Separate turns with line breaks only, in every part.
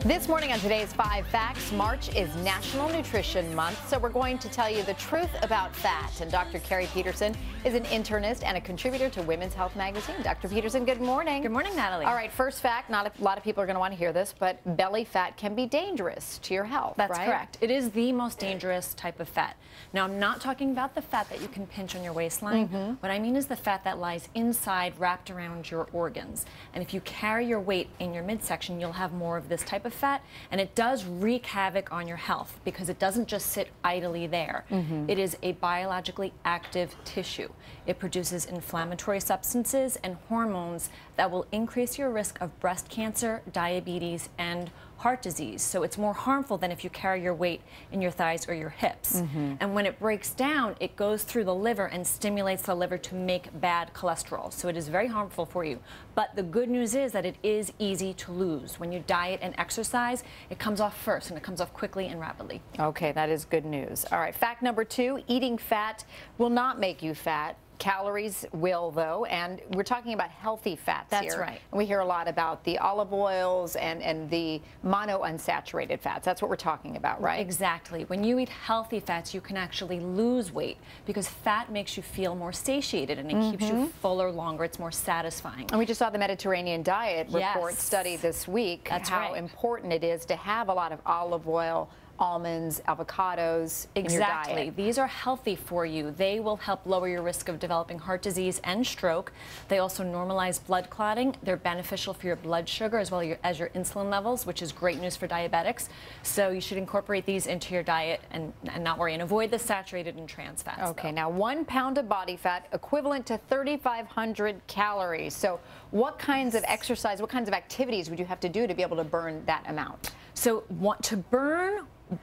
This morning on today's 5 Facts, March is National Nutrition Month, so we're going to tell you the truth about fat. And Dr. Keri Peterson is an internist and a contributor to Women's Health magazine. Dr. Peterson, good morning.
Good morning, Natalie.
All right, first fact, not a lot of people are going to want to hear this, but belly fat can be dangerous to your health,
That's
right?
correct. It is the most dangerous type of fat. Now, I'm not talking about the fat that you can pinch on your waistline. What I mean is the fat that lies inside, wrapped around your organs. And if you carry your weight in your midsection, you'll have more of this type of fat, and it does wreak havoc on your health because it doesn't just sit idly there. It is a biologically active tissue. It produces inflammatory substances and hormones that will increase your risk of breast cancer, diabetes, and heart disease. So it's more harmful than if you carry your weight in your thighs or your hips. And when it breaks down, it goes through the liver and stimulates the liver to make bad cholesterol. So it is very harmful for you. But the good news is that it is easy to lose. When you diet and exercise, it comes off first, and it comes off quickly and rapidly.
Okay, that is good news. All right, fact number 2, eating fat will not make you fat. Calories will, though, and we're talking about healthy fats here.
That's right.
And we hear a lot about the olive oils and the monounsaturated fats. That's what we're talking about, right?
Exactly. When you eat healthy fats, you can actually lose weight because fat makes you feel more satiated and it keeps you fuller longer. It's more satisfying.
And we just saw the Mediterranean diet report
Yes.
study this week.
That's
how
right.
important it is to have a lot of olive oil, almonds, avocados in your diet.
These are healthy for you. They will help lower your risk of developing heart disease and stroke. They also normalize blood clotting. They're beneficial for your blood sugar as well as your insulin levels, which is great news for diabetics. So you should incorporate these into your diet and not worry, and avoid the saturated and trans fats.
Okay,
though.
now 1 pound of body fat equivalent to 3,500 calories. So what kinds of exercise, what kinds of activities would you have to do to be able to burn that amount?
So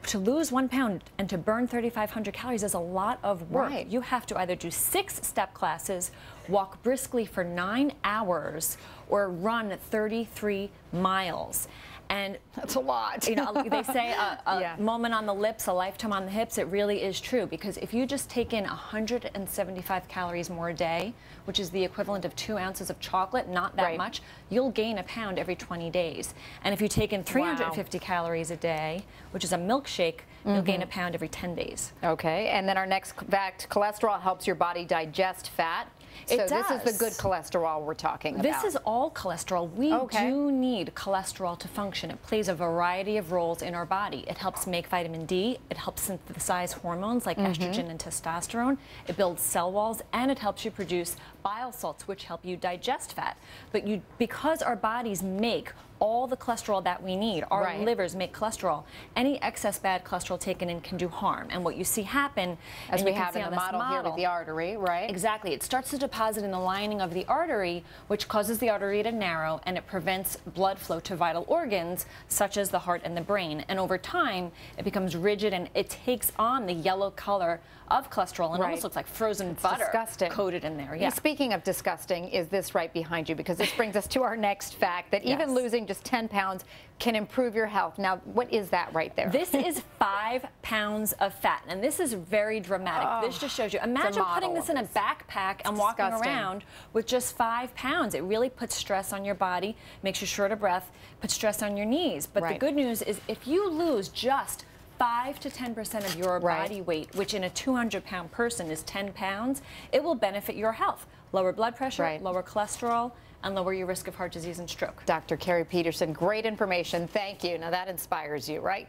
to lose 1 pound and to burn 3,500 calories is a lot of work.
Right.
You have to either do 6 step classes, walk briskly for 9 hours, or run 33 miles. And
that's a lot.
You know, they say a moment on the lips, a lifetime on the hips. It really is true, because if you just take in 175 calories more a day, which is the equivalent of 2 ounces of chocolate, not that much, you'll gain a pound every 20 days. And if you take in 350 calories a day, which is a milkshake, you'll gain a pound every 10 days.
Okay, and then our next fact, cholesterol helps your body digest fat. So this is the good cholesterol we're talking about.
This is all cholesterol. We do need cholesterol to function. It plays a variety of roles in our body. It helps make vitamin D. It helps synthesize hormones like estrogen and testosterone. It builds cell walls, and it helps you produce bile salts, which help you digest fat. But because our bodies make all the cholesterol that we need, our livers make cholesterol, any excess bad cholesterol taken in can do harm. And what you see happen,
as we have in the model here with the artery, right?
Exactly. It starts to deposit in the lining of the artery, which causes the artery to narrow, and it prevents blood flow to vital organs such as the heart and the brain. And over time, it becomes rigid, and it takes on the yellow color of cholesterol, and almost looks like frozen butter coated in there.
Yeah. Speaking of disgusting, is this right behind you? Because this brings us to our next fact, that even losing just 10 pounds can improve your health. Now, what is that right there?
This is 5 pounds of fat, and this is very dramatic. This just shows you. Imagine putting this in a backpack and walking around with just 5 pounds. It really puts stress on your body, makes you short of breath, puts stress on your knees. But the good news is if you lose just 5 to 10% of your body weight, which in a 200-pound person is 10 pounds, it will benefit your health. Lower blood pressure, lower cholesterol, and lower your risk of heart disease and stroke.
Dr. Keri Peterson, great information. Thank you. Now that inspires you, right?